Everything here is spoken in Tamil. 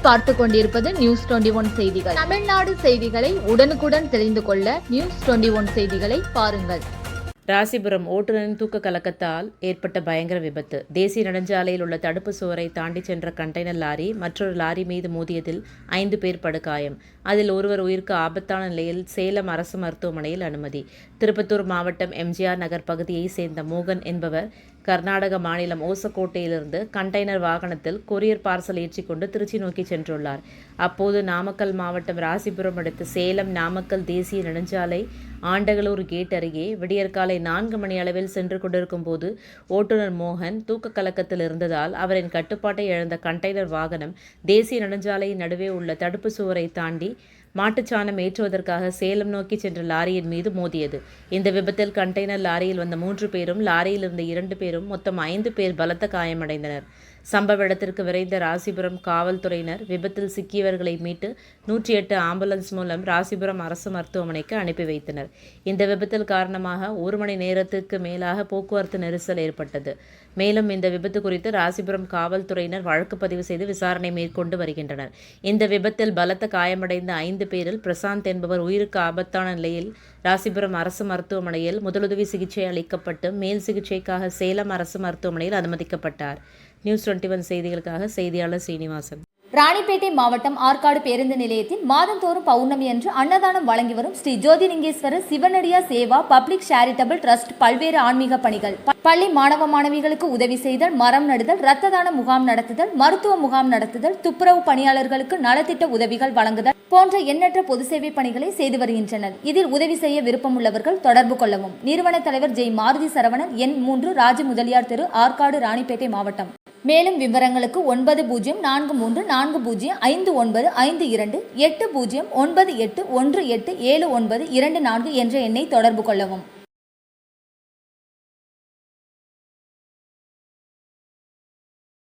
நீங்கள் பார்த்து கொண்டிருப்பது News21 செய்திகள். தமிழ்நாடு செய்திகளை உடனுக்குடன் தெரிந்து கொள்ள News21 செய்திகளை பாருங்கள். ராசிபுரம் ஓட்டுநரின் தூக்க கலக்கத்தால் ஏற்பட்ட பயங்கர விபத்து. தேசிய நெடுஞ்சாலையில் உள்ள தடுப்பு சுவரை தாண்டி சென்ற கண்டெய்னர் லாரி மற்றொரு லாரி மீது மோதியதில் 5 பேர் படுகாயம். அதில் ஒருவர் உயிருக்கு ஆபத்தான நிலையில் சேலம் அரசு மருத்துவமனையில் அனுமதி. திருப்பத்தூர் மாவட்டம் எம்ஜிஆர் நகர் பகுதியை சேர்ந்த மோகன் என்பவர் கர்நாடக மாநிலம் ஓசக்கோட்டையிலிருந்து கண்டெய்னர் வாகனத்தில் கொரியர் பார்சல் ஏற்றிக்கொண்டு திருச்சி நோக்கி சென்றுள்ளார். அப்போது நாமக்கல் மாவட்டம் ராசிபுரம் அடுத்த சேலம் நாமக்கல் தேசிய நெடுஞ்சாலை ஆண்டகலூர் கேட் அருகே விடியற்காலை 4 மணி அளவில் சென்று கொண்டிருக்கும் போது ஓட்டுநர் மோகன் தூக்க கலக்கத்தில் இருந்ததால் அவரின் கட்டுப்பாட்டை இழந்த கண்டெய்னர் வாகனம் தேசிய நெடுஞ்சாலையின் நடுவே உள்ள தடுப்பு சுவரை தாண்டி மாட்டுச்சாணம் ஏற்றுவதற்காக சேலம் நோக்கி சென்ற லாரியின் மீது மோதியது. இந்த விபத்தில் கண்டெய்னர் லாரியில் வந்த 3 பேரும் லாரியில் இருந்த 2 பேரும் மொத்தம் 5 பேர் பலத்த காயமடைந்தனர். சம்பவ இடத்திற்கு விரைந்த ராசிபுரம் காவல்துறையினர் விபத்தில் சிக்கியவர்களை மீட்டு 108 ஆம்புலன்ஸ் மூலம் ராசிபுரம் அரசு மருத்துவமனைக்கு அனுப்பி வைத்தனர். இந்த விபத்தில் காரணமாக 1 மணி நேரத்திற்கு மேலாக போக்குவரத்து நெரிசல் ஏற்பட்டது. மேலும் இந்த விபத்து குறித்து ராசிபுரம் காவல்துறையினர் வழக்கு பதிவு செய்து விசாரணை மேற்கொண்டு வருகின்றனர். இந்த விபத்தில் பலத்த காயமடைந்த 5 பேரில் பிரசாந்த் என்பவர் உயிருக்கு ஆபத்தான நிலையில் ராசிபுரம் அரசு மருத்துவமனையில் முதலுதவி சிகிச்சை அளிக்கப்பட்டு மேல் சிகிச்சைக்காக சேலம் அரசு மருத்துவமனையில் அனுமதிக்கப்பட்டார். News21 செய்திகளுக்காக செய்தியாளர் ஸ்ரீனிவாசன். ராணிப்பேட்டை மாவட்டம் ஆற்காடு பேருந்து நிலையத்தில் மாதந்தோறும் பௌர்ணமி அன்று அன்னதானம் வழங்கி வரும் Sri Jothilingeswarar சிவனடியா Seva public charitable trust பல்வேறு ஆன்மீக பணிகள், பள்ளி மாணவ மாணவிகளுக்கு உதவி செய்தல், மரம் நடுதல், இரத்த தான முகாம் நடத்துதல், மருத்துவ முகாம் நடத்துதல், துப்புரவு பணியாளர்களுக்கு நலத்திட்ட உதவிகள் வழங்குதல் போன்ற எண்ணற்ற பொது சேவை பணிகளை செய்து வருகின்றனர். இதில் உதவி செய்ய விருப்பமுள்ளவர்கள் தொடர்பு கொள்ளவும். நிறுவன தலைவர் ஜெய் மாருதி சரவணன், எண் 3, ராஜ முதலியார் தெரு, ஆற்காடு, ராணிப்பேட்டை மாவட்டம். மேலும் விவரங்களுக்கு 90405952 809818 என்ற எண்ணை தொடர்பு கொள்ளவும்.